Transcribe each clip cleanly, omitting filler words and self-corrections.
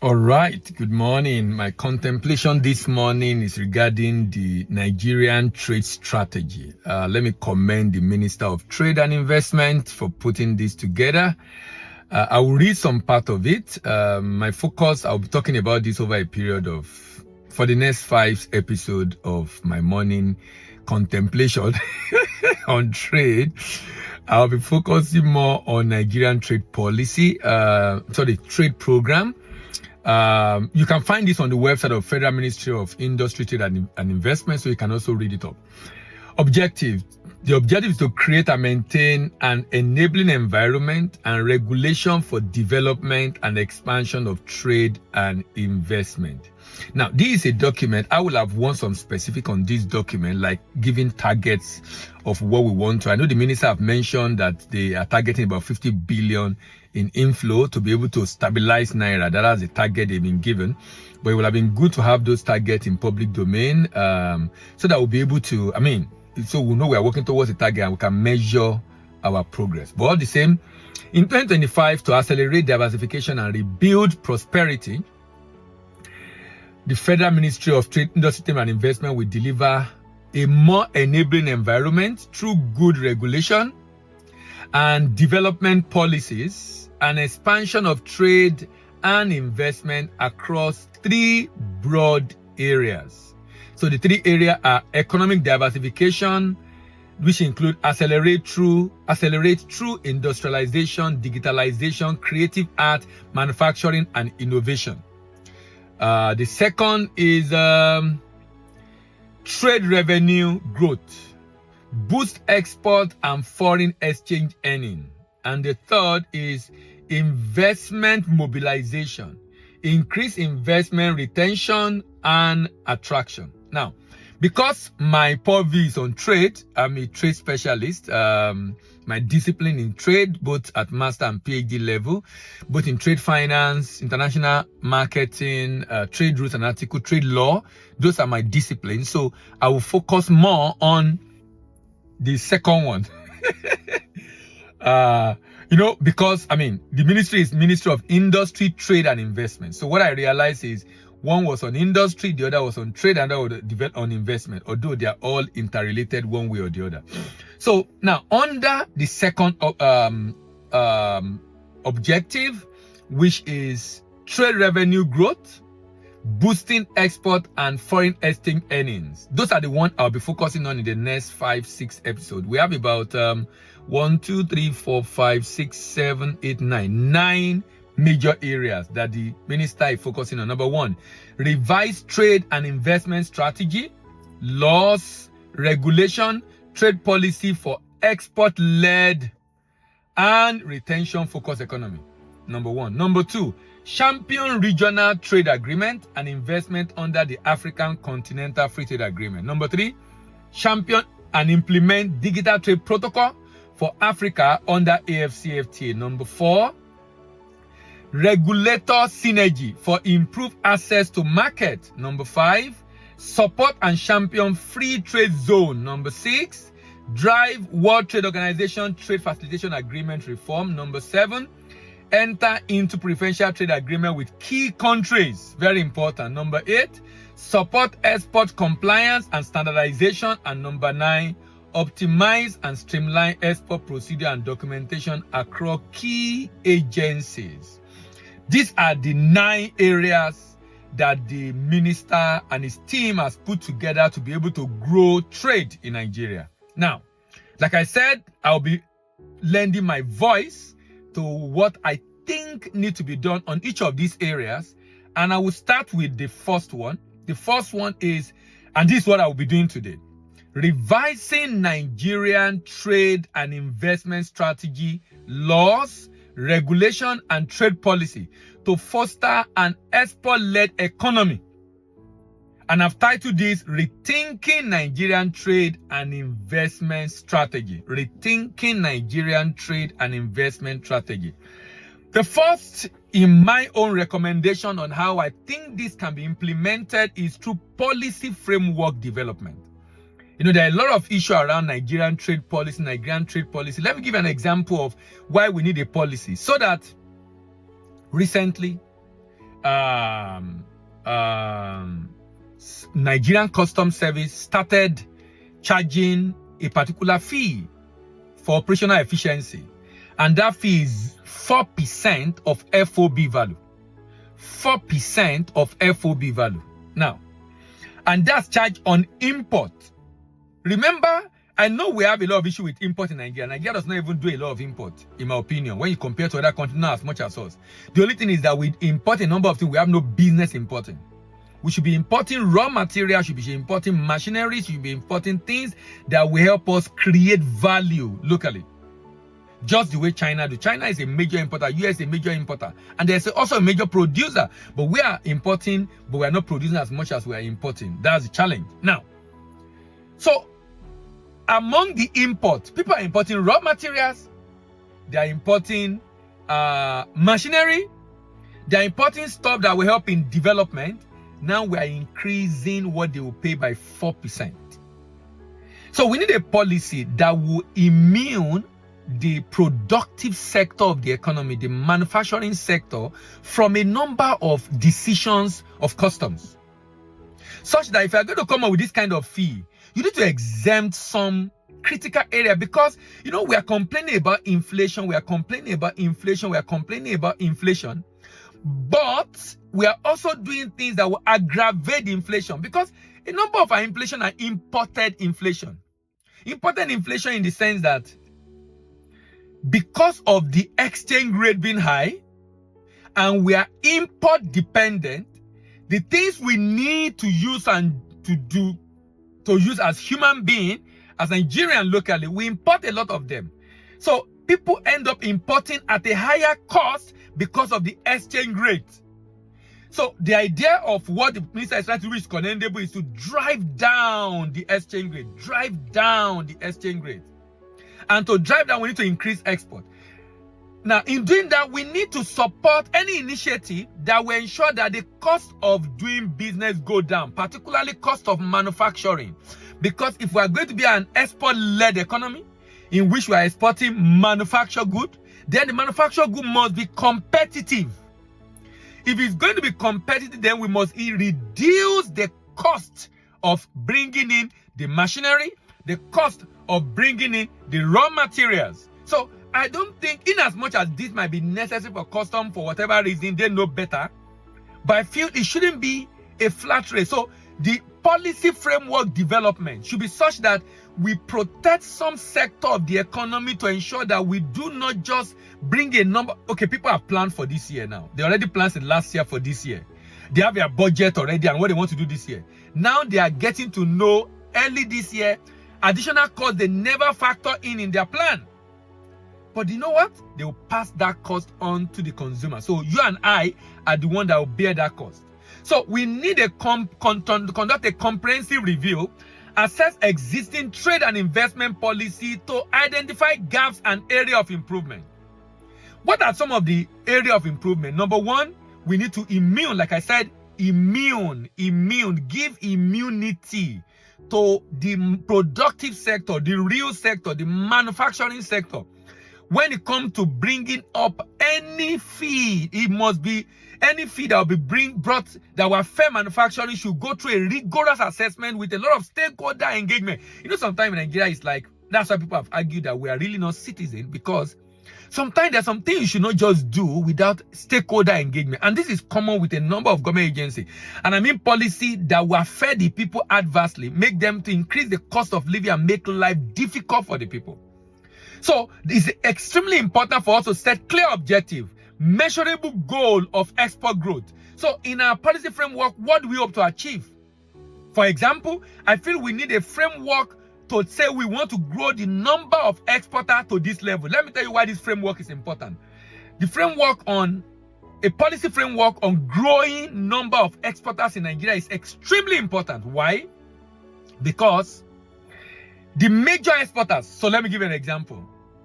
All right, good morning. My contemplation this morning is regarding the Nigerian trade strategy. Let me commend the Minister of Trade and Investment for putting this together. I will read some part of it. My focus, I'll be talking about this over a period of, for the next 5 episodes of my morning contemplation on trade. I'll be focusing more on Nigerian trade policy, trade program. You can find this on the website of Federal Ministry of Industry, Trade and Investment, so you can also read it up. Objective. The objective is to create and maintain an enabling environment and regulation for development and expansion of trade and investment. Now, this is a document. I will have want some specific on this document, like giving targets of what we want to. I know the minister have mentioned that they are targeting about 50 billion in inflow to be able to stabilize Naira. That is the target they've been given. But it would have been good to have those targets in public domain, so that we'll be able to, so we know we are working towards the target and we can measure our progress. But all the same, in 2025, to accelerate diversification and rebuild prosperity, the Federal Ministry of Trade, Industry, and Investment will deliver a more enabling environment through good regulation and development policies and expansion of trade and investment across 3 broad areas. So the 3 areas are economic diversification, which include accelerate through industrialization, digitalization, creative art, manufacturing, and innovation. The second is trade revenue growth, boost export and foreign exchange earning. And the third is investment mobilization, increase investment retention and attraction. Now, because my purview is on trade, I'm a trade specialist. My discipline in trade, both at master and PhD level, both in trade finance, international marketing, trade rules and article, trade law. Those are my disciplines. So I will focus more on the second one. Because the ministry is Ministry of Industry, Trade and Investment. So what I realized is one was on industry, the other was on trade, and the other was on investment, although they are all interrelated one way or the other. So now under the second objective, which is trade revenue growth, boosting export and foreign exchange earnings. Those are the ones I'll be focusing on in the next 5-6 episodes. We have about 9 major areas that the minister is focusing on. Number 1, revise trade and investment strategy, laws, regulation, trade policy for export-led and retention-focused economy. Number 1. Number 2, champion regional trade agreement and investment under the African Continental Free Trade Agreement. Number 3, champion and implement digital trade protocol for Africa under AfCFTA. Number 4, regulator synergy for improved access to market. Number 5, support and champion free trade zone. Number 6, drive World Trade Organization trade facilitation agreement reform. Number 7, enter into preferential trade agreement with key countries. Very important. Number 8, support export compliance and standardization. And number 9, optimize and streamline export procedure and documentation across key agencies. These are the 9 areas that the minister and his team has put together to be able to grow trade in Nigeria. Now, like I said, I'll be lending my voice to what I think need to be done on each of these areas. And I will start with the first one. The first one is, and this is what I will be doing today, revising Nigerian trade and investment strategy, laws, regulation and trade policy to foster an export-led economy. And I've titled this Rethinking Nigerian Trade and Investment Strategy. Rethinking Nigerian Trade and Investment Strategy. The first, in my own recommendation on how I think this can be implemented, is through policy framework development. There are a lot of issues around Nigerian trade policy. Let me give an example of why we need a policy. So that recently, Nigerian Customs Service started charging a particular fee for operational efficiency, and that fee is 4% of FOB value. 4% of FOB value. Now, and that's charged on import. Remember, I know we have a lot of issue with import in Nigeria. Nigeria does not even do a lot of import, in my opinion, when you compare to other countries, not as much as us. The only thing is that we import a number of things we have no business importing. We should be importing raw materials, should be importing machinery, should be importing things that will help us create value locally. Just the way China do. China is a major importer, US is a major importer, and there's also a major producer. But we are importing, but we are not producing as much as we are importing. That's the challenge. Now, so among the imports, people are importing raw materials, they are importing machinery, they are importing stuff that will help in development. Now we are increasing what they will pay by 4%. So we need a policy that will immune the productive sector of the economy, the manufacturing sector, from a number of decisions of customs. Such that if you are going to come up with this kind of fee, you need to exempt some critical area, because we are complaining about inflation, we are complaining about inflation, we are complaining about inflation, but we are also doing things that will aggravate the inflation, because a number of our inflation are imported inflation. Imported inflation in the sense that because of the exchange rate being high and we are import dependent, the things we need to use and to use as human beings, as Nigerian locally, we import a lot of them. So people end up importing at a higher cost because of the exchange rate. So the idea of what the minister is trying to do is commendable, is to drive down the exchange rate, drive down the exchange rate. And to drive down, we need to increase export. Now, in doing that, we need to support any initiative that will ensure that the cost of doing business go down, particularly cost of manufacturing. Because if we are going to be an export-led economy, in which we are exporting manufactured goods, then the manufactured good must be competitive. If it's going to be competitive, then we must reduce the cost of bringing in the machinery, the cost of bringing in the raw materials. So I don't think, in as much as this might be necessary for custom for whatever reason, they know better, but I feel it shouldn't be a flat rate. So the policy framework development should be such that we protect some sector of the economy to ensure that we do not just bring a number. Okay, people have planned for this year now. They already planned it last year for this year. They have their budget already and what they want to do this year. Now they are getting to know early this year additional costs they never factor in their plan. But you know what? They will pass that cost on to the consumer. So you and I are the one that will bear that cost. So we need to conduct a comprehensive review, assess existing trade and investment policy to identify gaps and area of improvement. What are some of the area of improvement? Number one, we need to immune, like I said, give immunity to the productive sector, the real sector, the manufacturing sector. When it comes to bringing up any fee, it must be any fee that will be brought that will affect manufacturing should go through a rigorous assessment with a lot of stakeholder engagement. Sometimes in Nigeria, it's like, that's why people have argued that we are really not citizens, because sometimes there's something you should not just do without stakeholder engagement. And this is common with a number of government agencies. And I mean policy that will affect the people adversely, make them to increase the cost of living and make life difficult for the people. So it's extremely important for us to set clear objective, measurable goal of export growth. So in our policy framework, what do we hope to achieve? For example, I feel we need a framework to say we want to grow the number of exporters to this level. Let me tell you why this framework is important. The framework on a policy framework on growing number of exporters in Nigeria is extremely important. Why? Because the major exporters, so let me give you an example.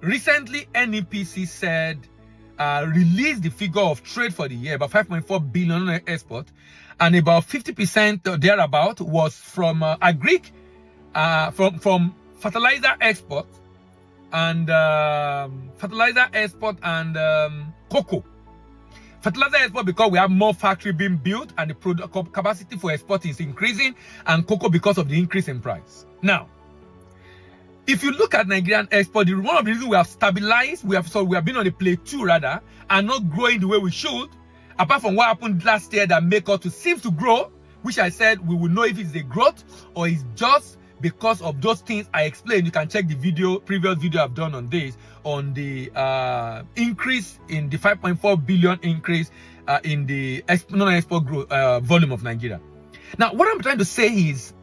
Recently, NEPC said, released the figure of trade for the year, about 5.4 billion on export, and about 50% or thereabout was from agric, from fertilizer export and cocoa. Fertilizer export because we have more factory being built and the capacity for export is increasing, and cocoa because of the increase in price. Now, if you look at Nigerian export, one of the reasons we have stabilized, we have been on a plateau rather, and not growing the way we should, apart from what happened last year that make us to seem to grow, which I said we will know if it's a growth or it's just because of those things I explained. You can check the previous video I've done on this, on the increase in the 5.4 billion increase in the non-export growth volume of Nigeria. Now, what I'm trying to say is,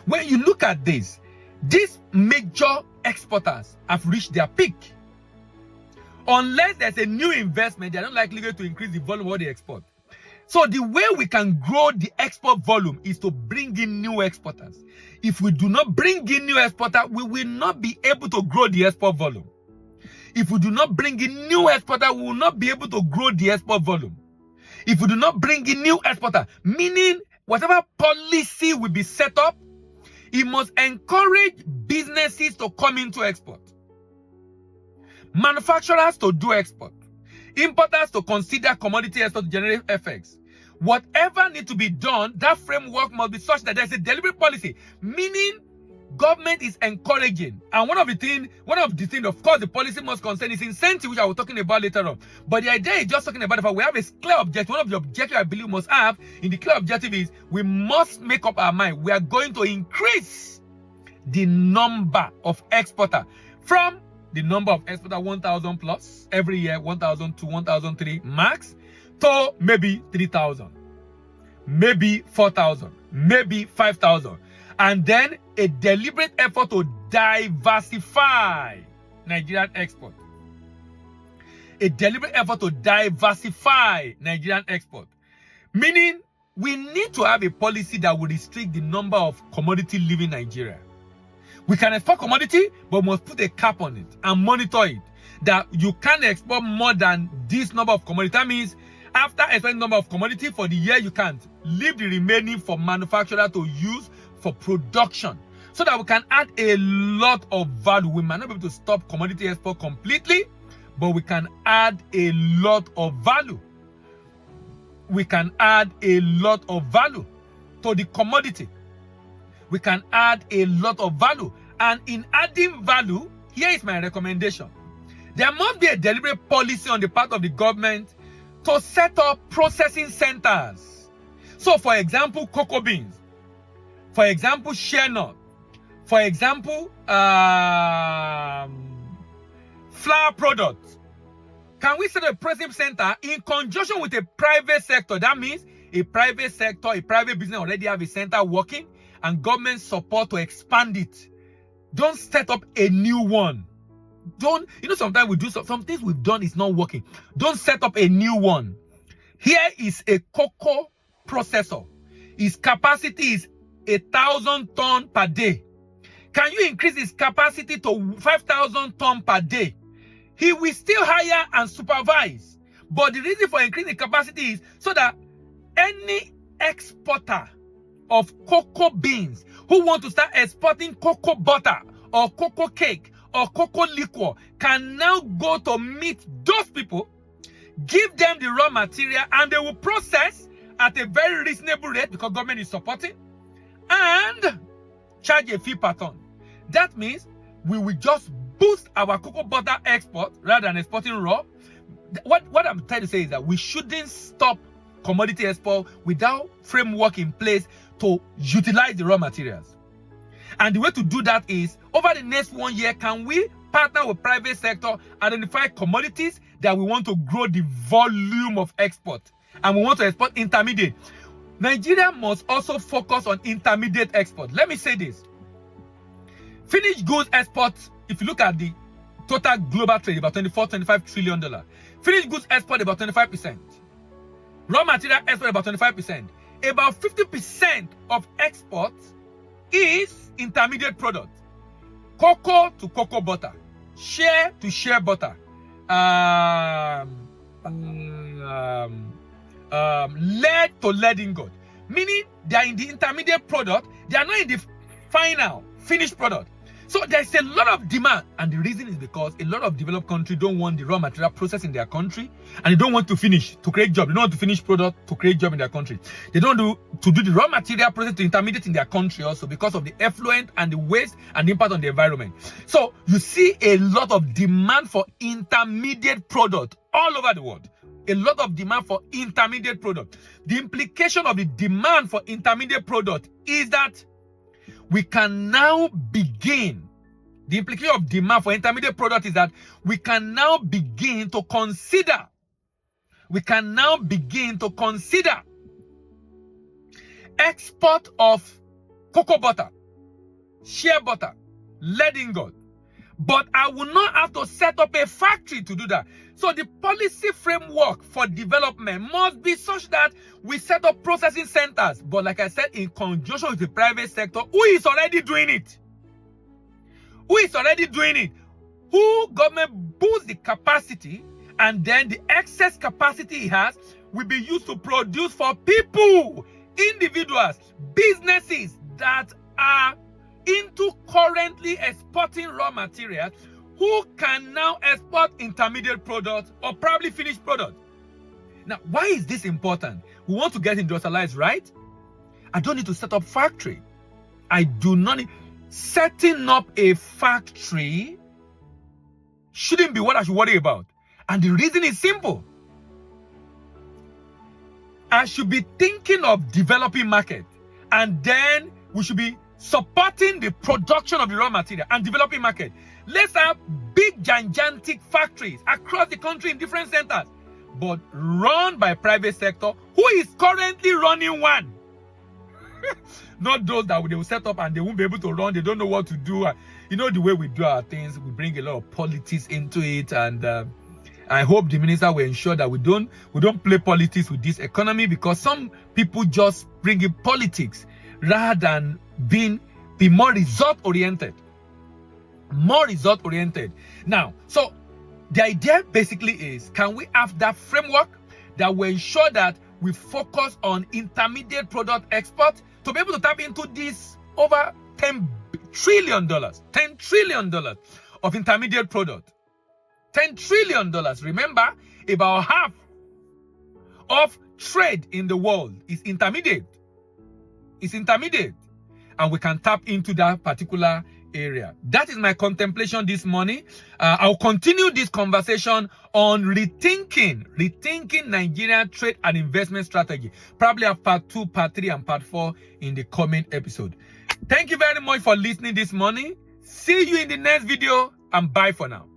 when you look at this, these major exporters have reached their peak. Unless there's a new investment, they're not likely going to increase the volume of what they export. So the way we can grow the export volume is to bring in new exporters. If we do not bring in new exporters, we will not be able to grow the export volume. If we do not bring in new exporters, we will not be able to grow the export volume. If we do not bring in new exporters, meaning whatever policy will be set up, it must encourage businesses to come into export, manufacturers to do export, importers to consider commodity export to generate effects. Whatever needs to be done, that framework must be such that there's a deliberate policy, meaning government is encouraging. And one of the things, of course, the policy must concern is incentive, which I will talking about later on. But the idea is just talking about if we have a clear objective. One of the objectives I believe we must have in the clear objective is we must make up our mind. We are going to increase the number of exporters from the number of exporters 1,000 plus every year, 1,000 to 1,003 max, to maybe 3,000, maybe 4,000, maybe 5,000. And then a deliberate effort to diversify Nigerian export. A deliberate effort to diversify Nigerian export. Meaning, we need to have a policy that will restrict the number of commodity leaving Nigeria. We can export commodity, but must put a cap on it and monitor it. That you can't export more than this number of commodity. That means after exporting number of commodity for the year, you can't. Leave the remaining for manufacturer to use for production, so that we can add a lot of value. We might not be able to stop commodity export completely, but we can add a lot of value. We can add a lot of value to the commodity. We can add a lot of value. And in adding value, here is my recommendation. There must be a deliberate policy on the part of the government to set up processing centers. So, for example, cocoa beans. For example, shea nut. For example, flour products. Can we set up a processing center in conjunction with a private sector? That means a private sector, a private business already have a center working, and government support to expand it. Don't set up a new one. Sometimes we do some things we've done is not working. Don't set up a new one. Here is a cocoa processor. Its capacity is 1,000 tons per day. Can you increase its capacity to 5,000 tons per day? He will still hire and supervise. But the reason for increasing capacity is so that any exporter of cocoa beans who want to start exporting cocoa butter or cocoa cake or cocoa liquor can now go to meet those people, give them the raw material, and they will process at a very reasonable rate because government is supporting, and charge a fee per ton. That means we will just boost our cocoa butter export rather than exporting raw. What I'm trying to say is that we shouldn't stop commodity export without framework in place to utilize the raw materials. And the way to do that is, over the next 1 year, can we partner with private sector, identify commodities that we want to grow the volume of export, and we want to export intermediate. Nigeria must also focus on intermediate export. Let me say this. Finished goods export, if you look at the total global trade, about $24-25 trillion. Finished goods export, about 25%. Raw material export, about 25%. About 50% of export is intermediate product. Cocoa to cocoa butter. Shea to shea butter. Lead to lead ingot. Meaning they are in the intermediate product. They are not in the final finished product. So there's a lot of demand, and the reason is because a lot of developed countries don't want the raw material processed in their country, and they don't want to finish to create job. They don't want to finish product to create job in their country. They don't want to do the raw material process to intermediate in their country also because of the effluent and the waste and the impact on the environment. So you see a lot of demand for intermediate product all over the world. A lot of demand for intermediate product. The implication of the demand for intermediate product is that we can now begin. The implication of demand for intermediate product is that we can now begin to consider. We can now begin to consider export of cocoa butter, shea butter, lead ingot. But I will not have to set up a factory to do that. So the policy framework for development must be such that we set up processing centers. But like I said, in conjunction with the private sector, who is already doing it? Who is already doing it? Who government boosts the capacity, and then the excess capacity it has will be used to produce for people, individuals, businesses that are into currently exporting raw materials, who can now export intermediate products or probably finished products. Now, why is this important? We want to get industrialized, right? I don't need to set up factory. I do not need. Setting up a factory shouldn't be what I should worry about. And the reason is simple. I should be thinking of developing market, and then we should be supporting the production of the raw material and developing market. Let's have big gigantic factories across the country in different centers, but run by private sector who is currently running one. Not those that they will set up and they won't be able to run. They don't know what to do. You know the way we do our things, we bring a lot of politics into it, and I hope the minister will ensure that we don't play politics with this economy, because some people just bring in politics rather than be more result oriented. More result oriented. Now, so the idea basically is, can we have that framework that will ensure that we focus on intermediate product export to be able to tap into this over $10 trillion of intermediate product. $10 trillion. Remember, about half of trade in the world is intermediate. It's intermediate. And we can tap into that particular area. That is my contemplation this morning. I'll continue this conversation on rethinking Nigerian trade and investment strategy. Probably have part 2, part 3, and part 4 in the coming episode. Thank you very much for listening this morning. See you in the next video, and bye for now.